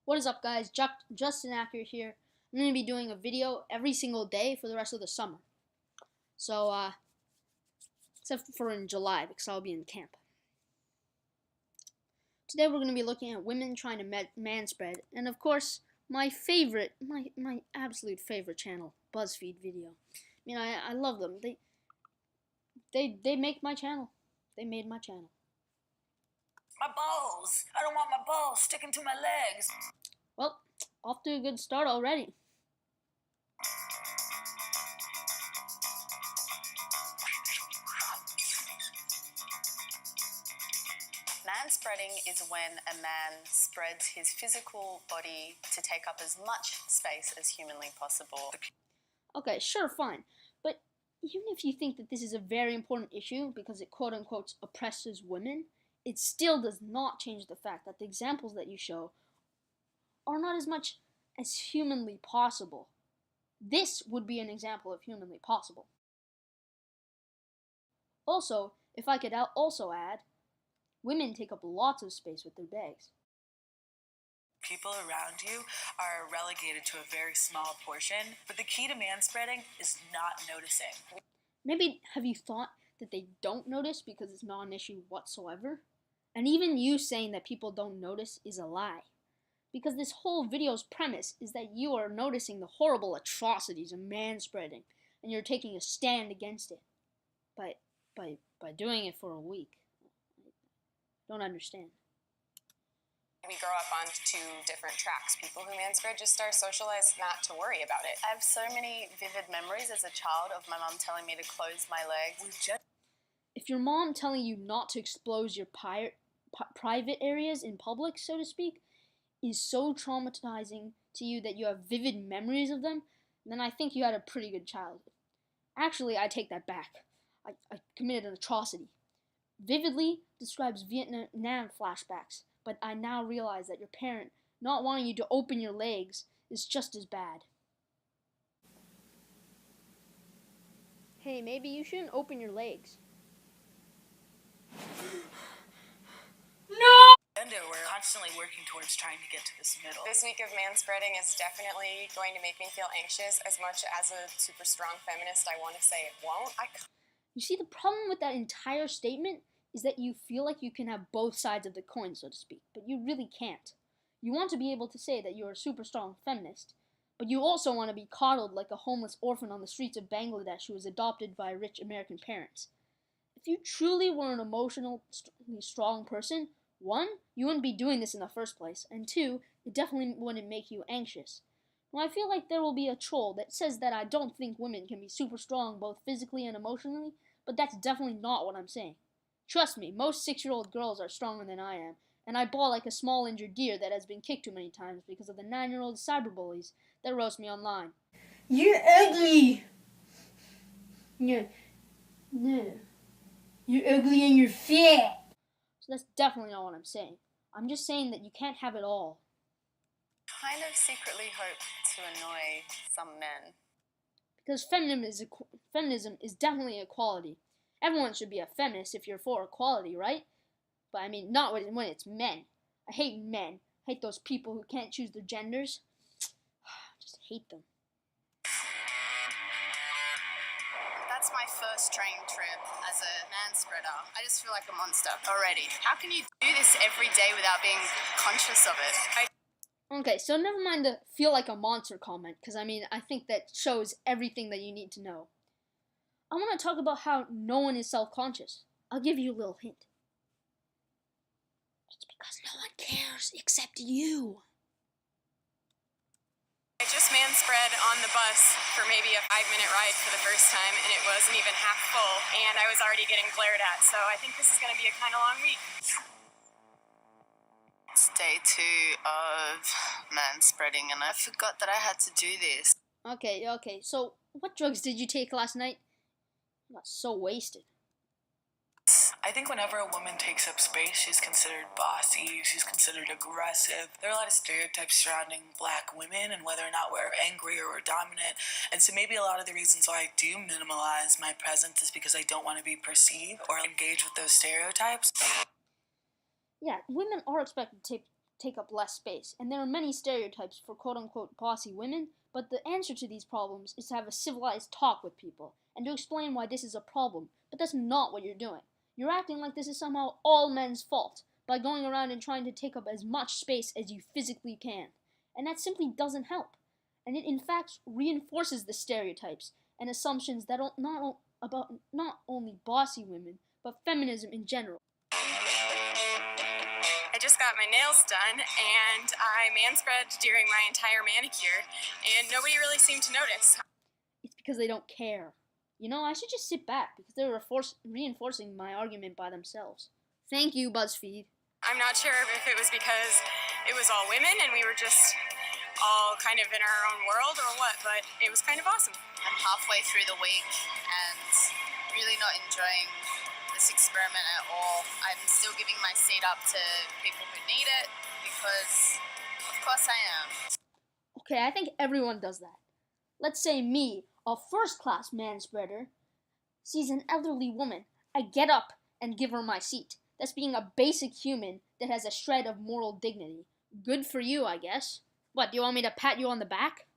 What is up, guys? Justin Acker here. I'm going to be doing a video every single day for the rest of the summer. So, except for in July, because I'll be in camp. Today we're going to be looking at women trying to manspread, and of course, my favorite, my absolute favorite channel, BuzzFeed video. I mean, I love them. They make my channel. They made my channel. My balls! I don't want my balls sticking to my legs. Well, off to a good start already. Manspreading is when a man spreads his physical body to take up as much space as humanly possible. Okay, sure, fine. But even if you think that this is a very important issue because it quote-unquote oppresses women, it still does not change the fact that the examples that you show are not as much as humanly possible. This would be an example of humanly possible. Also, if I could also add, women take up lots of space with their bags. People around you are relegated to a very small portion, but the key to manspreading is not noticing. Maybe have you thought that they don't notice because it's not an issue whatsoever? And even you saying that people don't notice is a lie. Because this whole video's premise is that you are noticing the horrible atrocities of manspreading, and you're taking a stand against it. By doing it for a week. I don't understand. We grow up on two different tracks. People who manspread just are socialized not to worry about it. I have so many vivid memories as a child of my mom telling me to close my legs. If your mom telling you not to expose your private areas in public, so to speak, is so traumatizing to you that you have vivid memories of them, then I think you had a pretty good childhood. Actually, I take that back. I committed an atrocity. Vividly describes Vietnam flashbacks, but I now realize that your parent not wanting you to open your legs is just as bad. Hey, maybe you shouldn't open your legs. We're constantly working towards trying to get to this middle. This week of manspreading is definitely going to make me feel anxious. As much as a super strong feminist I want to say it won't. You see, the problem with that entire statement is that you feel like you can have both sides of the coin, so to speak, but you really can't. You want to be able to say that you're a super strong feminist, but you also want to be coddled like a homeless orphan on the streets of Bangladesh who was adopted by rich American parents. If you truly were an emotionally strong person, one, you wouldn't be doing this in the first place, and two, it definitely wouldn't make you anxious. Now, I feel like there will be a troll that says that I don't think women can be super strong both physically and emotionally, but that's definitely not what I'm saying. Trust me, most 6-year-old girls are stronger than I am, and I bawl like a small injured deer that has been kicked too many times because of the 9-year-old cyberbullies that roast me online. You're ugly! No. You're ugly and you're fat! So that's definitely not what I'm saying. I'm just saying that you can't have it all. Kind of secretly hope to annoy some men. Because feminism is definitely equality. Everyone should be a feminist if you're for equality, right? But I mean, not when it's men. I hate men. I hate those people who can't choose their genders. I just hate them. That's my first train trip as a manspreader. I just feel like a monster already. How can you do this every day without being conscious of it? Okay, so never mind the feel like a monster comment, because I mean, I think that shows everything that you need to know. I want to talk about how no one is self-conscious. I'll give you a little hint. It's because no one cares except you. I just manspread on the bus for maybe a 5-minute ride for the first time, and it wasn't even half full, and I was already getting glared at, so I think this is going to be a kind of long week. It's day 2 of manspreading, and I forgot that I had to do this. Okay, so what drugs did you take last night? I got so wasted. I think whenever a woman takes up space, she's considered bossy, she's considered aggressive. There are a lot of stereotypes surrounding black women and whether or not we're angry or we're dominant. And so maybe a lot of the reasons why I do minimalize my presence is because I don't want to be perceived or engage with those stereotypes. Yeah, women are expected to take take up less space, and there are many stereotypes for quote-unquote bossy women, but the answer to these problems is to have a civilized talk with people, and to explain why this is a problem, but that's not what you're doing. You're acting like this is somehow all men's fault, by going around and trying to take up as much space as you physically can, and that simply doesn't help, and it in fact reinforces the stereotypes and assumptions that are about not only bossy women, but feminism in general. I just got my nails done, and I manspread during my entire manicure, and nobody really seemed to notice. It's because they don't care. You know, I should just sit back, because they're reinforcing my argument by themselves. Thank you, BuzzFeed. I'm not sure if it was because it was all women and we were just all kind of in our own world or what, but it was kind of awesome. I'm halfway through the week and really not enjoying this experiment at all. I'm still giving my seat up to people who need it because, of course, I am. Okay, I think everyone does that. Let's say me, a first-class manspreader, sees an elderly woman. I get up and give her my seat. That's being a basic human that has a shred of moral dignity. Good for you, I guess. What, do you want me to pat you on the back?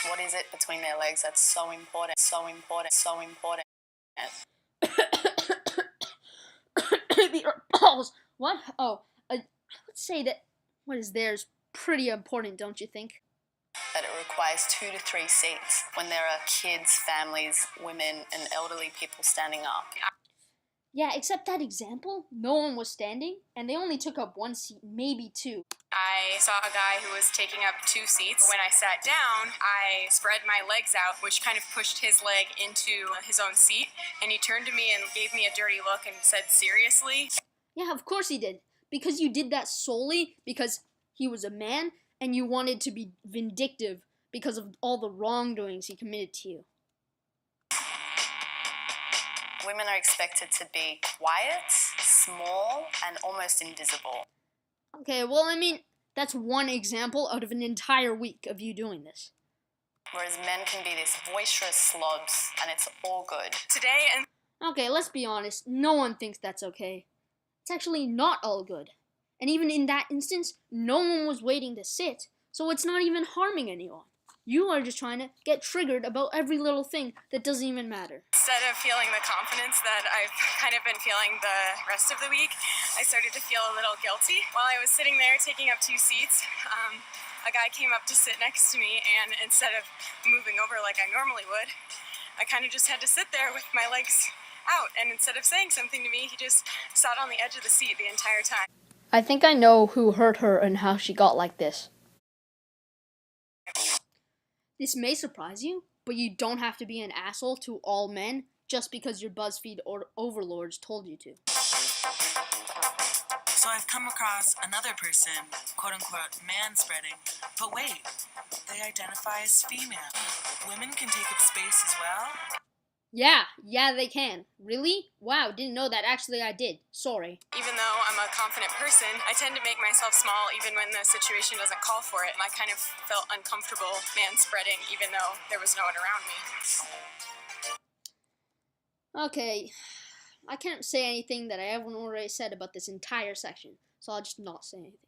What is it between their legs that's so important, so important, so important? Your balls. What? Oh, let's say that what is theirs pretty important, don't you think? That it requires 2 to 3 seats when there are kids, families, women, and elderly people standing up. Yeah, except that example, no one was standing, and they only took up 1 seat, maybe 2. I saw a guy who was taking up 2 seats. When I sat down, I spread my legs out, which kind of pushed his leg into his own seat, and he turned to me and gave me a dirty look and said, "Seriously?" Yeah, of course he did. Because you did that solely because he was a man, and you wanted to be vindictive because of all the wrongdoings he committed to you. Women are expected to be quiet, small, and almost invisible. Okay, well, I mean, that's one example out of an entire week of you doing this. Whereas men can be this boisterous slobs, and it's all good. Today and Okay, let's be honest, no one thinks that's okay. It's actually not all good. And even in that instance, no one was waiting to sit, so it's not even harming anyone. You are just trying to get triggered about every little thing that doesn't even matter. instead of feeling the confidence that I've kind of been feeling the rest of the week, I started to feel a little guilty. While I was sitting there taking up 2 seats, a guy came up to sit next to me, and instead of moving over like I normally would, I kind of just had to sit there with my legs out, and instead of saying something to me, he just sat on the edge of the seat the entire time. I think I know who hurt her and how she got like this. This may surprise you, but you don't have to be an asshole to all men just because your BuzzFeed overlords told you to. So I've come across another person, quote-unquote, manspreading. But wait, they identify as female. Women can take up space as well? Yeah, they can. Really? Wow, didn't know that. Actually, I did. Sorry. Even though I'm a confident person, I tend to make myself small even when the situation doesn't call for it. I kind of felt uncomfortable manspreading even though there was no one around me. Okay, I can't say anything that I haven't already said about this entire section, so I'll just not say anything.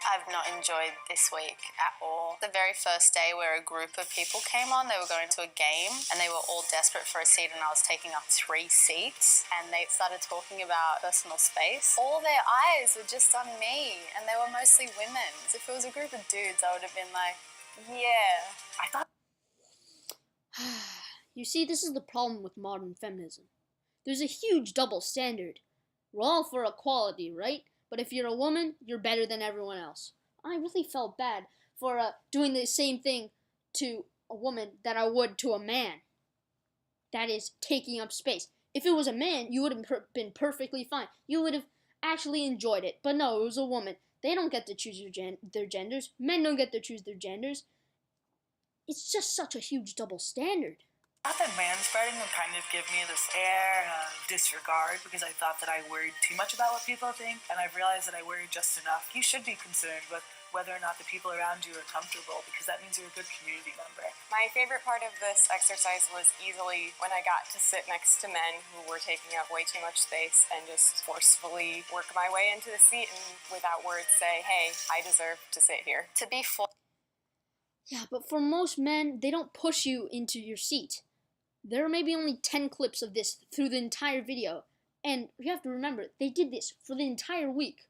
I've not enjoyed this week at all. The very first day where a group of people came on, they were going to a game and they were all desperate for a seat and I was taking up 3 seats and they started talking about personal space. All their eyes were just on me and they were mostly women. If it was a group of dudes, I would have been like, yeah. I thought... You see, this is the problem with modern feminism. There's a huge double standard. We're all for equality, right? But if you're a woman, you're better than everyone else. I really felt bad for doing the same thing to a woman that I would to a man. That is, taking up space. If it was a man, you would have been perfectly fine. You would have actually enjoyed it. But no, it was a woman. They don't get to choose their genders. Men don't get to choose their genders. It's just such a huge double standard. I thought that manspreading would kind of give me this air of disregard because I thought that I worried too much about what people think, and I've realized that I worry just enough. You should be concerned with whether or not the people around you are comfortable, because that means you're a good community member. My favorite part of this exercise was easily when I got to sit next to men who were taking up way too much space and just forcefully work my way into the seat and without words say, hey, I deserve to sit here. To be Yeah, but for most men, they don't push you into your seat. There may be only 10 clips of this through the entire video. And you have to remember, they did this for the entire week.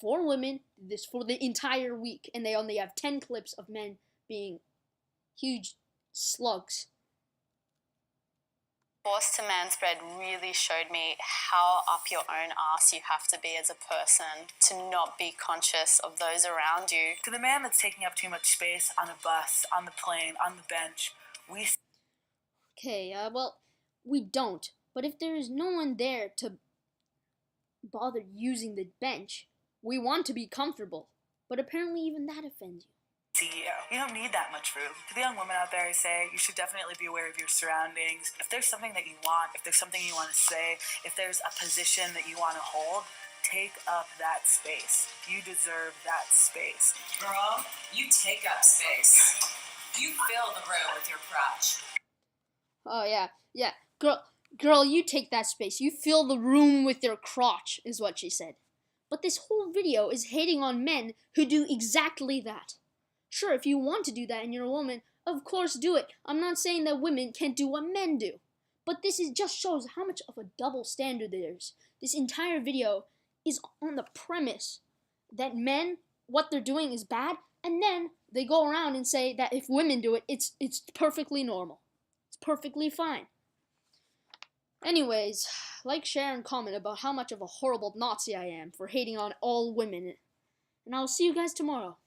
4 women did this for the entire week. And they only have 10 clips of men being huge slugs. Forced to Manspread really showed me how up your own ass you have to be as a person to not be conscious of those around you. To the man that's taking up too much space on a bus, on the plane, on the bench, we... Okay, well, we don't. But if there is no one there to bother using the bench, we want to be comfortable. But apparently even that offends you. CEO. You don't need that much room. To the young women out there, I say you should definitely be aware of your surroundings. If there's something that you want, if there's something you want to say, if there's a position that you want to hold, take up that space. You deserve that space. Girl, you take up space. You fill the room with your crotch. Oh, yeah. Girl, you take that space. You fill the room with your crotch, is what she said. But this whole video is hating on men who do exactly that. Sure, if you want to do that and you're a woman, of course do it. I'm not saying that women can't do what men do. But this just shows how much of a double standard there is. This entire video is on the premise that men, what they're doing is bad, and then they go around and say that if women do it, it's perfectly normal. It's perfectly fine. Anyways, like, share, and comment about how much of a horrible Nazi I am for hating on all women. And I'll see you guys tomorrow.